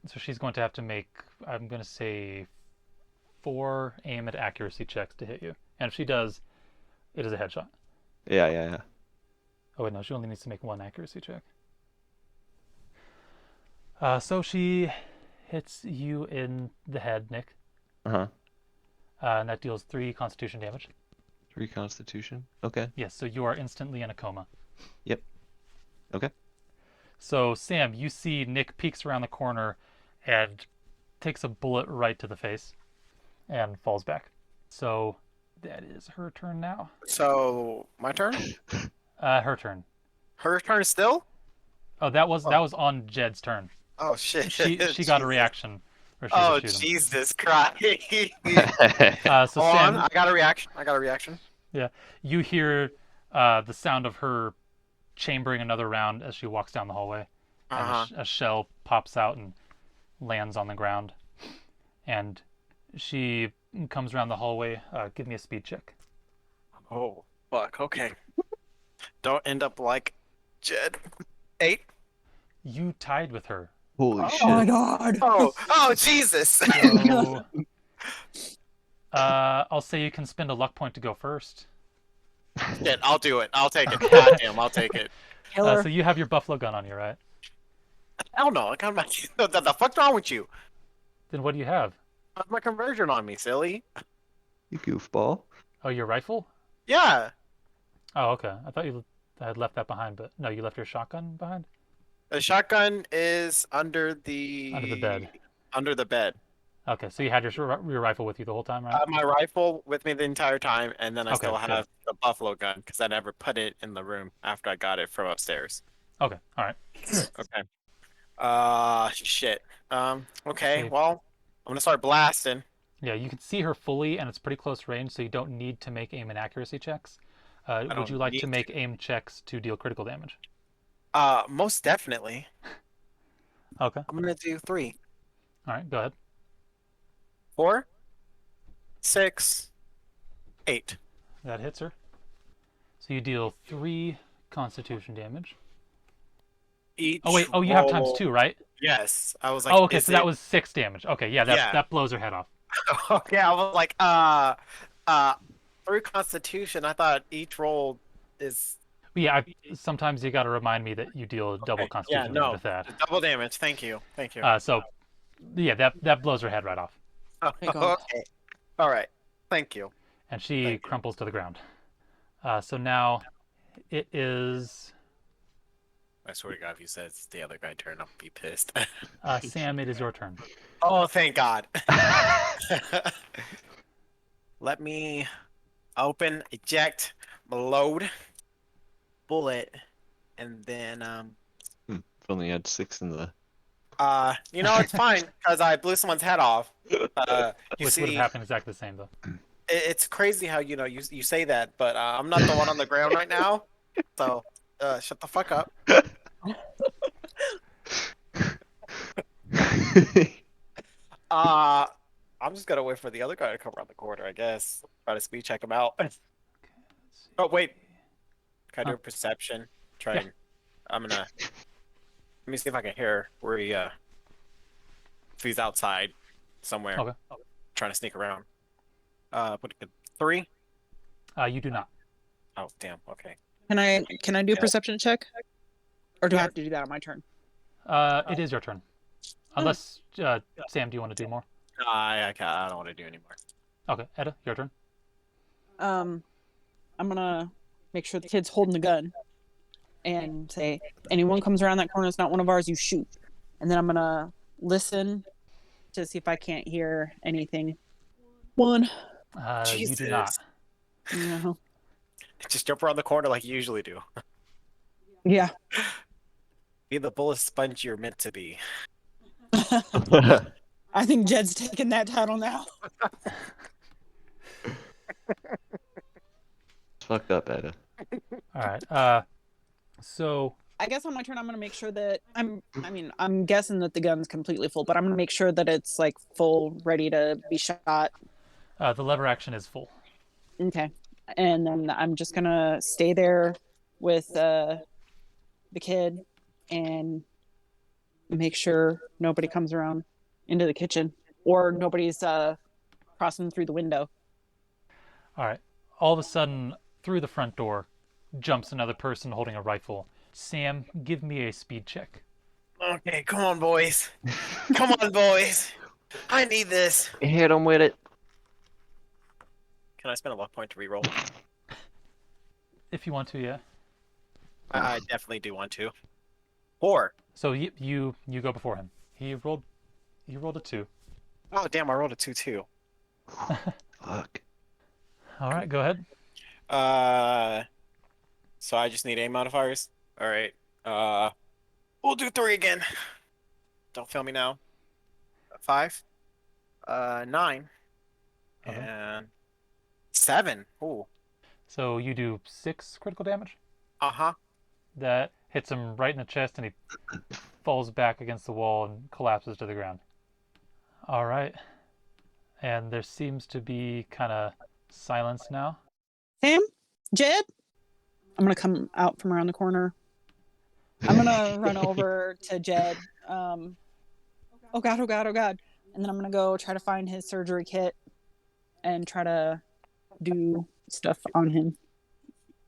So she's going to have to make, I'm going to say, 4 aim and accuracy checks to hit you. And if she does, it is a headshot. Yeah. Oh, wait, no, she only needs to make 1 accuracy check. So she hits you in the head, Nick. Uh-huh. And that deals 3 constitution damage. 3 constitution. Okay. Yes, so you are instantly in a coma. Yep. Okay. So, Sam, you see Nick peeks around the corner and takes a bullet right to the face and falls back. So, that is her turn now. So, my turn? Her turn. Her turn still? Oh, that was on Jed's turn. Oh, shit. She got a Jesus. reaction. Where she was Oh, able to shoot him. Jesus Christ. So Hold Sam, on, I got a reaction. you hear the sound of her chambering another round as she walks down the hallway. And Uh-huh. a shell pops out and lands on the ground. And she comes around the hallway. Give me a speed check. Oh, fuck. Okay. Don't end up like Jed. 8. You tied with her. Holy Oh shit. my god. Oh, Jesus. So, I'll say you can spend a luck point to go first. Shit, I'll do it. I'll take it. Goddamn, I'll take it. Killer. So you have your buffalo gun on you, right? Hell no. I got my. The fuck's wrong with you? Then what do you have? I have my conversion on me, silly. You goofball. Oh, your rifle? Yeah. Oh, okay. I thought you had left that behind, but no, you left your shotgun behind? The shotgun is under the bed. Under the bed. Okay, so you had your rifle with you the whole time, I right? have my rifle with me the entire time, and then I Okay, still good. have the buffalo gun because I never put it in the room after I got it from upstairs. Okay, all right. Okay. Shit. Okay. Okay. Well, I'm gonna start blasting. Yeah, you can see her fully, and it's pretty close range, so you don't need to make aim and accuracy checks. Would don't you like need to make aim checks to deal critical damage? Most definitely. Okay, I'm gonna do 3, all right, go ahead. 4, 6, 8. That hits her. So you deal 3 constitution damage. Each. Oh, wait, you have times roll- 2, right? Yes. I was like. Oh, okay, is so that it- was 6 damage. Okay, yeah, that blows her head off. Okay, I was like, 3 constitution. I thought each roll is. Yeah, sometimes you got to remind me that you deal double Okay. constitution Yeah, damage no. with that. Double damage. Thank you. Thank you. So, yeah, that blows her head right off, Oh, There you go. okay. All right. Thank you. and she Thank you. crumples to the ground. So now it is I swear to God, if you said it's the other guy turn, I'll be pissed. Sam. It is your turn. Oh, thank God. Let me open, eject, load, bullet, and then If only had 6 in the. it's fine because I blew someone's head off. You Which would see, have happened exactly the same though. it's crazy how you say that, but I'm not the one on the ground right now, so shut the fuck up. I'm just gonna wait for the other guy to come around the corner, I guess. Try to speed check him out. Oh wait, can I do a perception? Try Yeah. and I'm gonna let me see if I can hear where he if he's outside somewhere. Okay. Trying to sneak around. Put a 3. You do not. Oh damn. Okay. Can I do a perception check? Or do I have to do that on my turn? It is your turn. Unless Sam, do you want to do more? I don't want to do anymore. Okay, Etta, your turn. I'm gonna make sure the kid's holding the gun and say, anyone comes around that corner that's not one of ours, you shoot. And then I'm gonna listen to see if I can't hear anything. 1. You do not. No. Just jump around the corner like you usually do. Yeah. Be the bullet sponge you're meant to be. I think Jed's taking that title now. Fuck up, Etta. All right. So I guess on my turn, I'm gonna make sure that I'm guessing that the gun's completely full, but I'm gonna make sure that it's like full, ready to be shot. the lever action is full. Okay. And then I'm just gonna stay there with the kid and make sure nobody comes around into the kitchen or nobody's crossing through the window. All right. All of a sudden, through the front door, jumps another person holding a rifle. Sam, give me a speed check. Okay, come on, boys. Come on, boys. I need this. Hit him with it. Can I spend a luck point to reroll? If you want to, yeah. I definitely do want to. 4. So you go before him. He rolled a 2. Oh, damn, I rolled a 2 too. Fuck. All right, go ahead. So I just need aim modifiers. All right. We'll do 3 again. Don't fail me now. 5. 9. Okay. And 7. Ooh. So you do 6 critical damage. Uh-huh. That hits him right in the chest, and he falls back against the wall and collapses to the ground. All right. And there seems to be kind of silence now. Sam? Jed? I'm gonna come out from around the corner. I'm gonna run over to Jed. Oh God, oh God, oh God. And then I'm gonna go try to find his surgery kit and try to do stuff on him.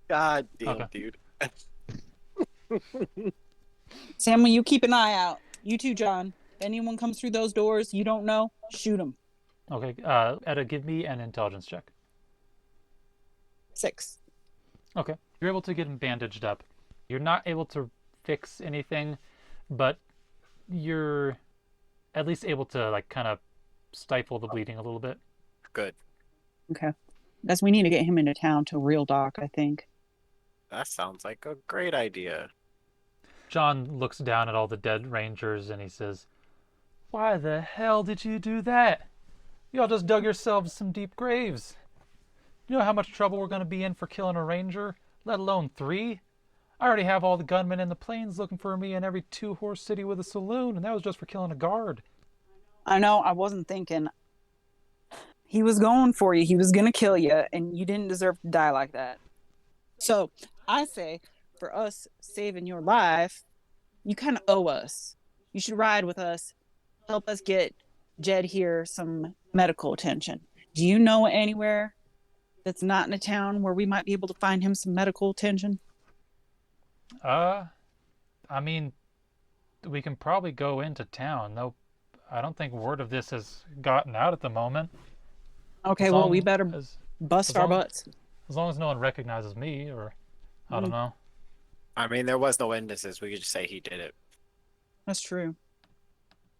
God damn, Okay. dude. Sam, will you keep an eye out? You too, John. If anyone comes through those doors you don't know, shoot them. Okay. Etta, give me an intelligence check. 6. Okay. You're able to get him bandaged up. You're not able to fix anything, but you're at least able to like kind of stifle the bleeding a little bit. Good. Okay. Guess we need to get him into town to a real doc, I think. That sounds like a great idea. John looks down at all the dead rangers and he says, "Why the hell did you do that? Y'all just dug yourselves some deep graves. You know how much trouble we're going to be in for killing a ranger, let alone 3? I already have all the gunmen in the plains looking for me in every 2-horse city with a saloon, and that was just for killing a guard." I know, I wasn't thinking. He was going for you. He was going to kill you, and you didn't deserve to die like that. So, I say, for us saving your life, you kind of owe us. You should ride with us. Help us get Jed here some medical attention. Do you know anywhere that's not in a town where we might be able to find him some medical attention? I mean, we can probably go into town, though I don't think word of this has gotten out at the moment. Okay, As well, long we better as, bust as our long- butts. as long as no one recognizes me, or I don't know. I mean, there was no witnesses. We could just say he did it. That's true.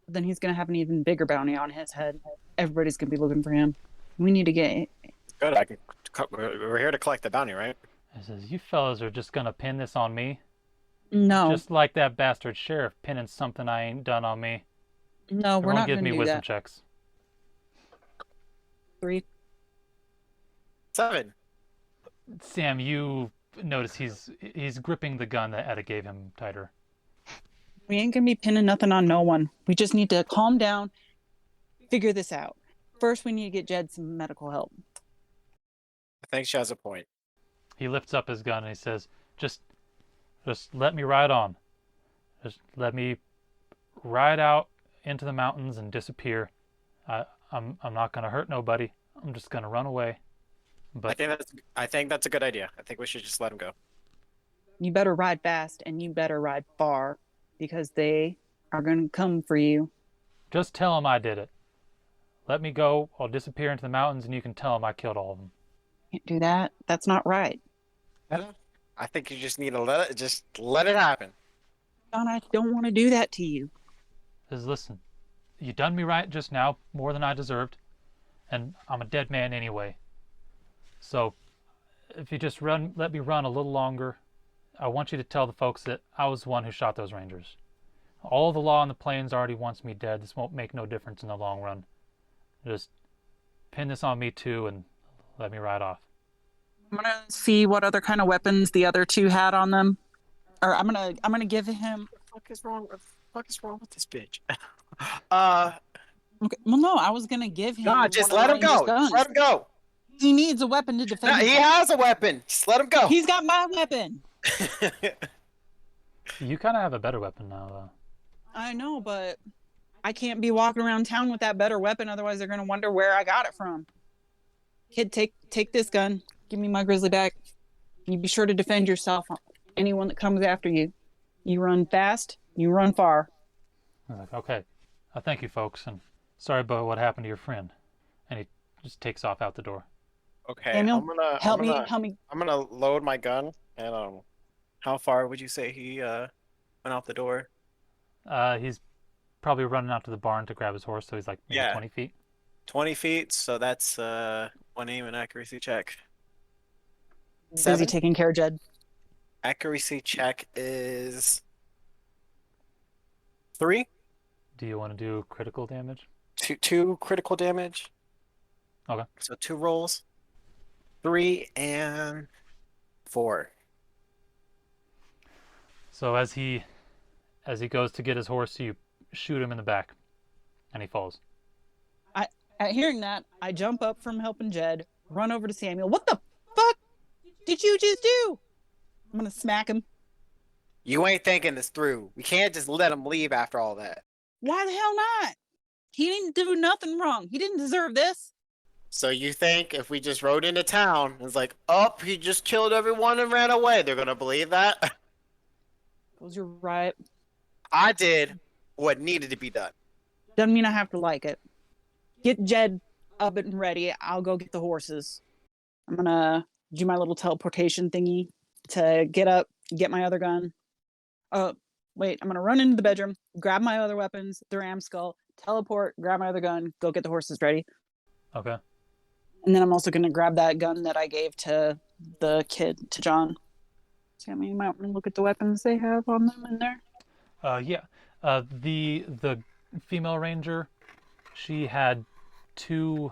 But then he's going to have an even bigger bounty on his head. Everybody's going to be looking for him. We need to get... Good. We're here to collect the bounty, right? He says, "You fellas are just gonna pin this on me, No, just like that bastard sheriff pinning something I ain't done on me." no, we're Everyone not give going me to do wisdom that. checks. 3. 7. Sam, you notice he's gripping the gun that Etta gave him tighter. We ain't going to be pinning nothing on no one. We just need to calm down, figure this out. First, we need to get Jed some medical help. I think she has a point. He lifts up his gun and he says, just let me ride on. Just let me ride out into the mountains and disappear. I'm not gonna hurt nobody. I'm just gonna run away." But I think that's a good idea. I think we should just let him go. You better ride fast and you better ride far because they are going to come for you. just tell him I did it. Let me go. I'll disappear into the mountains and you can tell him I killed all of them. Can't do that. That's not right. I think you just need to let it happen. John, I don't want to do that to you. Says, "Listen, you done me right just now, more than I deserved, and I'm a dead man anyway. So, if you just let me run a little longer, I want you to tell the folks that I was the one who shot those rangers. All the law on the plains already wants me dead. This won't make no difference in the long run. Just pin this on me too and let me ride off." I'm gonna see what other kind of weapons the other two had on them, or I'm gonna give him. What the fuck is wrong with this bitch? Okay. Well, no, I was gonna give him. God, just one of let the him Rangers' go. guns. Just let him go. He needs a weapon to defend No, he himself. has a weapon. Just let him go. He's got my weapon. You kind of have a better weapon now, though. I know, but I can't be walking around town with that better weapon. Otherwise, they're gonna wonder where I got it from. Kid, take this gun. Give me my grizzly back. You be sure to defend yourself. Anyone that comes after you. You run fast. You run far. I was like, "Okay, thank you, folks, and sorry about what happened to your friend." And he just takes off out the door. Okay, Samuel, help me. I'm gonna load my gun. And how far would you say he went out the door? He's probably running out to the barn to grab his horse, so he's like maybe Yeah. 20 feet. 20 feet. So that's one aim and accuracy check. Busy 7. taking care of Jed. Accuracy check is 3. Do you want to do critical damage? Two critical damage. Okay. So 2 rolls. 3 and 4. So as he goes to get his horse, you shoot him in the back, and he falls. At hearing that, I jump up from helping Jed, run over to Samuel. What the fuck did you just do? I'm gonna smack him. You ain't thinking this through. We can't just let him leave after all that. Why the hell not? He didn't do nothing wrong. He didn't deserve this. So you think if we just rode into town, it's like, oh, he just killed everyone and ran away, they're gonna believe that? Because you're right. I did what needed to be done. Doesn't mean I have to like it. Get Jed up and ready. I'll go get the horses. I'm gonna do my little teleportation thingy to get up, get my other gun. Oh, wait, I'm gonna run into the bedroom, grab my other weapons, the ram skull, teleport, grab my other gun, go get the horses ready. Okay. And then I'm also gonna grab that gun that I gave to the kid, to John. Sammy, you might want to look at the weapons they have on them in there. Yeah. The female ranger, she had 2.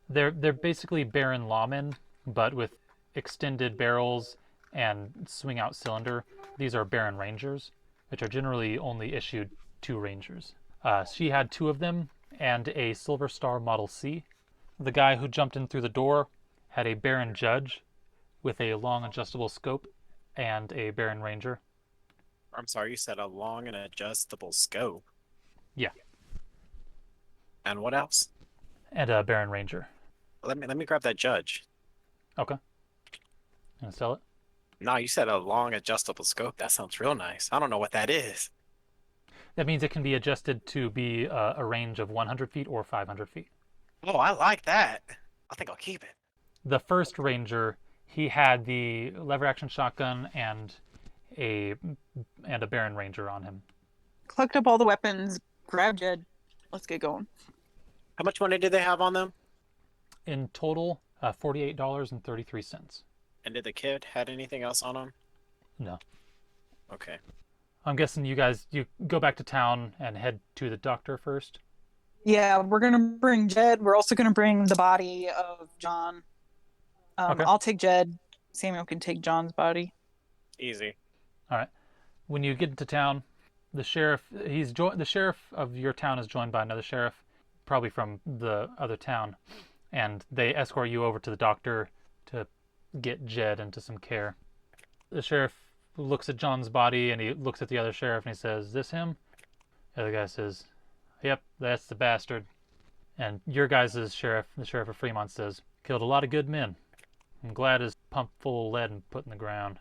They're basically Baron lawmen, but with extended barrels and swing out cylinder. These are Baron rangers, which are generally only issued 2 rangers. She had 2 of them and a Silver Star Model C. The guy who jumped in through the door had a Baron Judge with a long adjustable scope and a Baron Ranger. I'm sorry, you said a long and adjustable scope. Yeah. And what else? And a Baron Ranger. Let me grab that judge. Okay. Gonna sell it? No, you said a long adjustable scope. That sounds real nice. I don't know what that is. That means it can be adjusted to be a range of 100 feet or 500 feet. Oh, I like that. I think I'll keep it. The first ranger, he had the lever action shotgun and a Baron Ranger on him. Collect up all the weapons, grab Jed. Let's get going. How much money did they have on them? In total, $48.33. And did the kid had anything else on him? No. Okay. I'm guessing you go back to town and head to the doctor first. Yeah, we're gonna bring Jed. We're also gonna bring the body of John. Okay. I'll take Jed. Samuel can take John's body. Easy. All right. When you get into town, the sheriff the sheriff of your town is joined by another sheriff, probably from the other town, and they escort you over to the doctor to get Jed into some care. The sheriff looks at John's body and he looks at the other sheriff and he says, "Is this him?" The other guy says, "Yep, that's the bastard." And your guys' sheriff, the sheriff of Fremont, says, "Killed a lot of good men. I'm glad his pumped full of lead and put in the ground.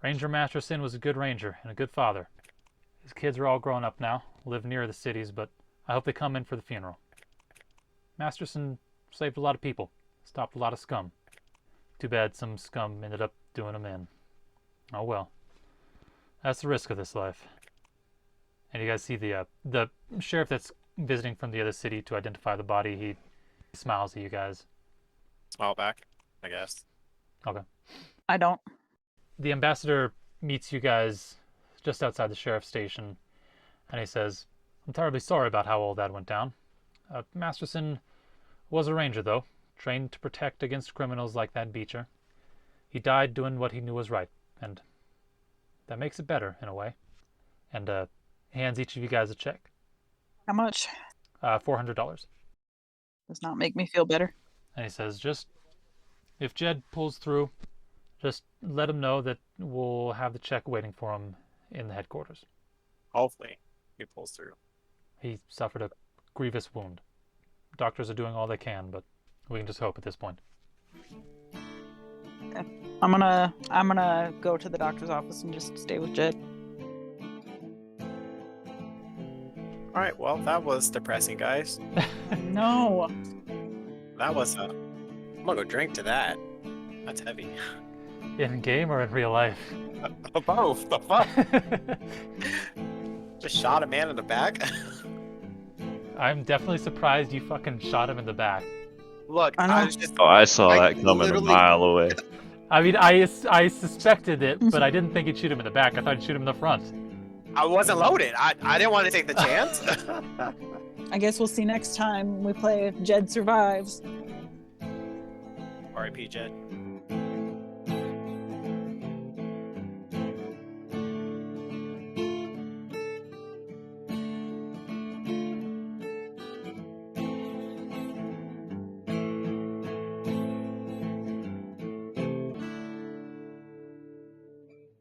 Ranger Masterson was a good ranger and a good father. His kids are all grown up now, live near the cities, but I hope they come in for the funeral. Masterson saved a lot of people, stopped a lot of scum. Too bad some scum ended up doing him in. Oh well. That's the risk of this life." And you guys see the sheriff that's visiting from the other city to identify the body. He smiles at you guys. Smile back, I guess. Okay. I don't. The ambassador meets you guys just outside the sheriff's station, and he says, "I'm terribly sorry about how all that went down. Masterson was a ranger, though, trained to protect against criminals like that Beecher. He died doing what he knew was right, and that makes it better, in a way." And he hands each of you guys a check. How much? $400. Does not make me feel better. And he says, "Just, if Jed pulls through, just let him know that we'll have the check waiting for him in the headquarters." Hopefully, he pulls through. He suffered a grievous wound. Doctors are doing all they can, but we can just hope at this point. I'm gonna go to the doctor's office and just stay with Jed. All right. Well, that was depressing, guys. No. That was I'm gonna go drink to that. That's heavy. In game or in real life? Both. The fuck? Just shot a man in the back. I'm definitely surprised you fucking shot him in the back. Look, I know. I was just. Oh, I saw I that coming a literally- mile away. I mean, I suspected it, but I didn't think he'd shoot him in the back. I thought he'd shoot him in the front. I wasn't loaded. I didn't want to take the chance. I guess we'll see next time we play if Jed survives. R.I.P. Jed.